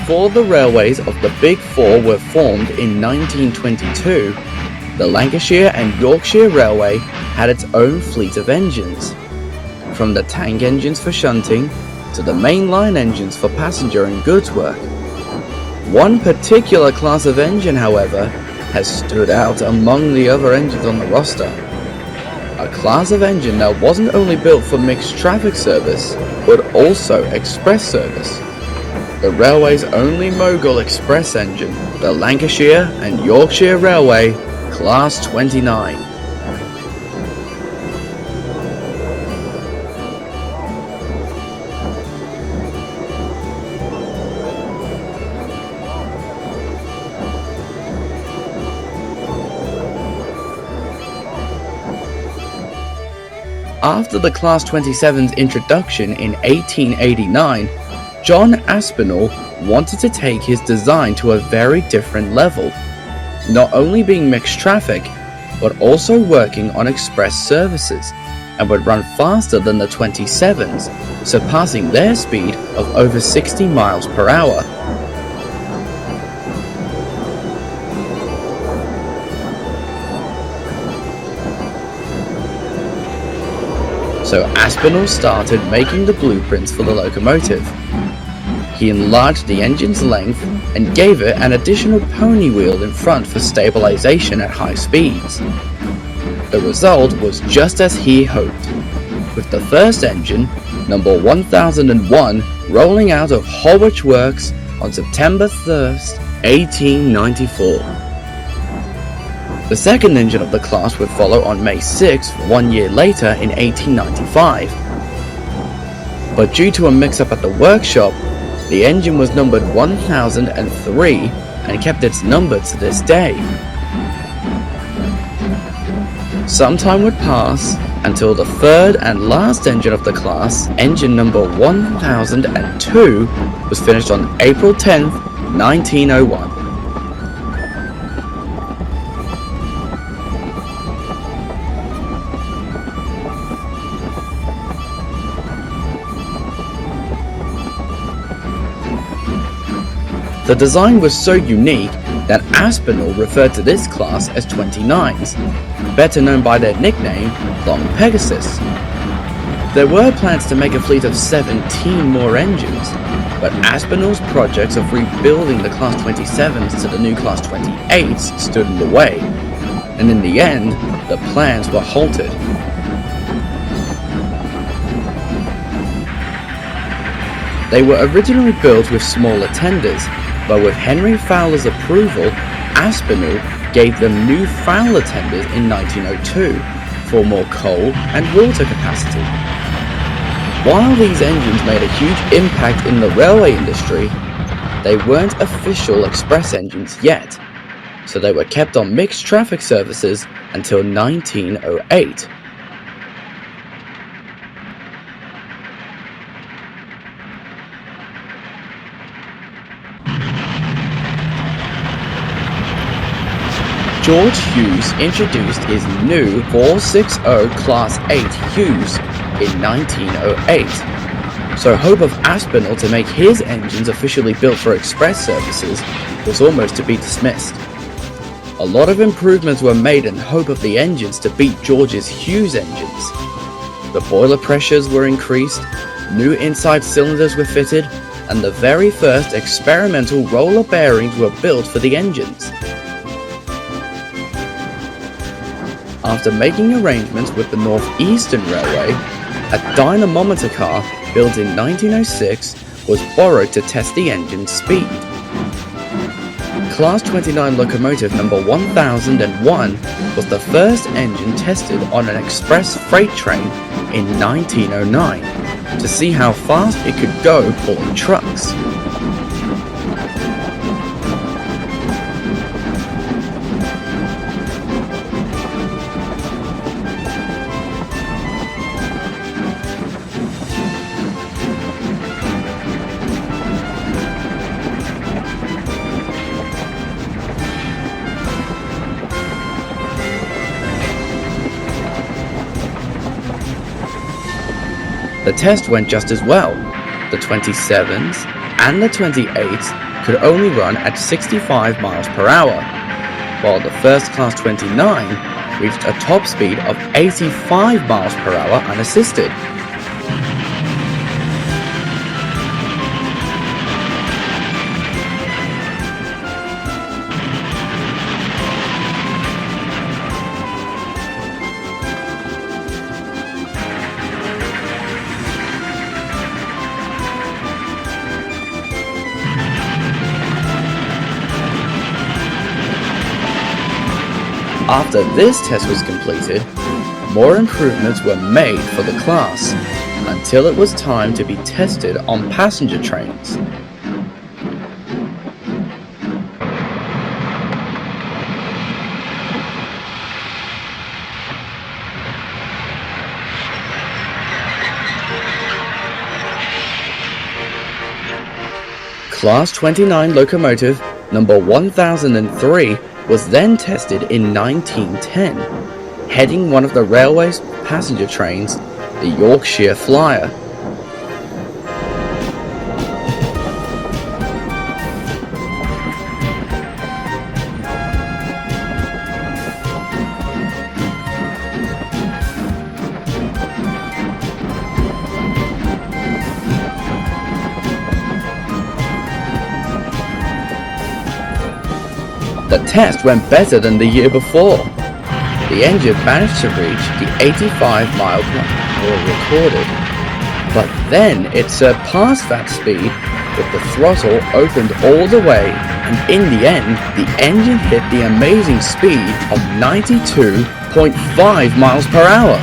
before the railways of the Big Four were formed in 1922, the Lancashire and Yorkshire Railway had its own fleet of engines, from the tank engines for shunting to the mainline engines for passenger and goods work. One particular class of engine, however, has stood out among the other engines on the roster. A class of engine that wasn't only built for mixed traffic service, but also express service. The railway's only mogul express engine, the Lancashire and Yorkshire Railway Class 29. After the Class 27's introduction in 1889, John Aspinall wanted to take his design to a very different level, not only being mixed traffic, but also working on express services, and would run faster than the 27s, surpassing their speed of over 60 miles per hour. So Aspinall started making the blueprints for the locomotive. He enlarged the engine's length and gave it an additional pony wheel in front for stabilization at high speeds. The result was just as he hoped, with the first engine, number 1001, rolling out of Holwich Works on September 1st, 1894. The second engine of the class would follow on May 6th, 1 year later in 1895. But due to a mix-up at the workshop, the engine was numbered 1003 and kept its number to this day. Some time would pass until the third and last engine of the class, engine number 1002, was finished on April 10th, 1901. The design was so unique that Aspinall referred to this class as 29s, better known by their nickname, Long Pegasus. There were plans to make a fleet of 17 more engines, but Aspinall's projects of rebuilding the Class 27s to the new Class 28s stood in the way, and in the end, the plans were halted. They were originally built with smaller tenders, but with Henry Fowler's approval, Aspinall gave them new Fowler tenders in 1902 for more coal and water capacity. While these engines made a huge impact in the railway industry, they weren't official express engines yet, so they were kept on mixed traffic services until 1908. George Hughes introduced his new 460 Class 8 Hughes in 1908, so hope of Aspinall to make his engines officially built for express services was almost to be dismissed. A lot of improvements were made in hope of the engines to beat George's Hughes engines. The boiler pressures were increased, new inside cylinders were fitted, and the very first experimental roller bearings were built for the engines. After making arrangements with the North Eastern Railway, a dynamometer car built in 1906 was borrowed to test the engine's speed. Class 29 locomotive number 1001 was the first engine tested on an express freight train in 1909 to see how fast it could go pulling trucks. The test went just as well. The 27s and the 28s could only run at 65 miles per hour, while the first Class 29 reached a top speed of 85 miles per hour unassisted. After this test was completed, more improvements were made for the class, until it was time to be tested on passenger trains. Class 29 locomotive number 1003 was then tested in 1910, heading one of the railway's passenger trains, the Yorkshire Flyer. The test went better than the year before. The engine managed to reach the 85 mile per hour recorded, but then it surpassed that speed with the throttle opened all the way, and in the end, the engine hit the amazing speed of 92.5 miles per hour.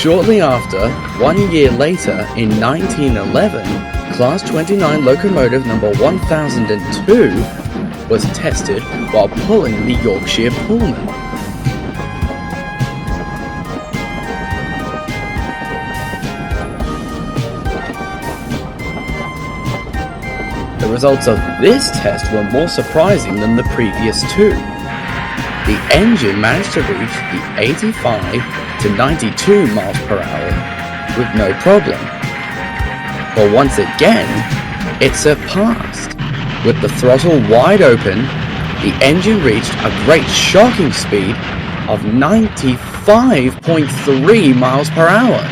Shortly after, 1 year later, in 1911, Class 29 locomotive number 1002 was tested while pulling the Yorkshire Pullman. The results of this test were more surprising than the previous two. The engine managed to reach the 85 to 92 miles per hour with no problem. But once again, it surpassed. With the throttle wide open, the engine reached a great shocking speed of 95.3 miles per hour.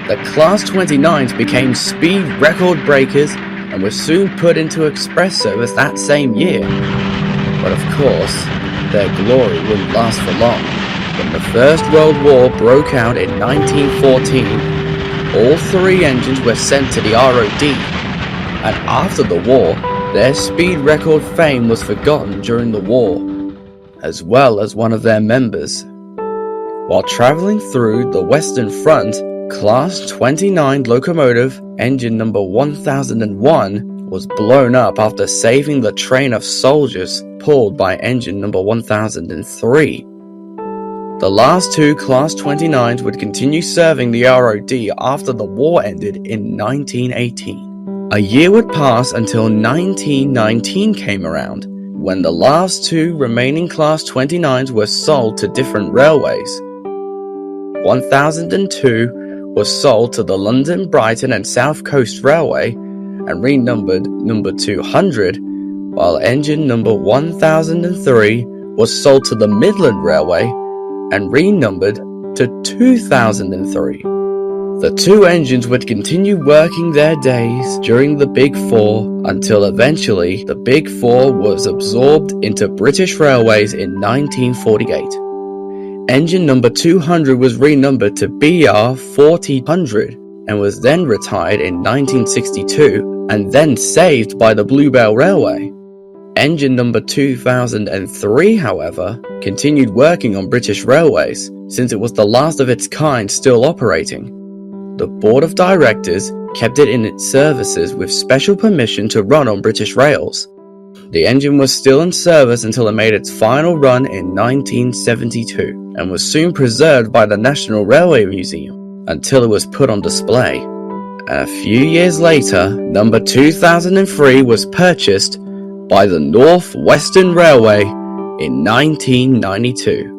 The Class 29s became speed record breakers and were soon put into express service that same year. But of course, their glory wouldn't last for long. When the First World War broke out in 1914, all three engines were sent to the ROD, and after the war, their speed record fame was forgotten during the war, as well as one of their members. While traveling through the Western Front, Class 29 locomotive engine number 1001 was blown up after saving the train of soldiers pulled by engine number 1003. The last two Class 29s would continue serving the ROD after the war ended in 1918. A year would pass until 1919 came around, when the last two remaining Class 29s were sold to different railways. 1002 was sold to the London, Brighton and South Coast Railway and renumbered number 200, while engine number 1003 was sold to the Midland Railway and renumbered to 2003. The two engines would continue working their days during the Big Four until eventually the Big Four was absorbed into British Railways in 1948. Engine number 200 was renumbered to BR 4000 and was then retired in 1962 and then saved by the Bluebell Railway. Engine number 2003, however, continued working on British Railways since it was the last of its kind still operating. The Board of Directors kept it in its services with special permission to run on British rails. the engine was still in service until it made its final run in 1972 and was soon preserved by the National Railway Museum until it was put on display. And a few years later, number 2003 was purchased by the North Western Railway in 1992.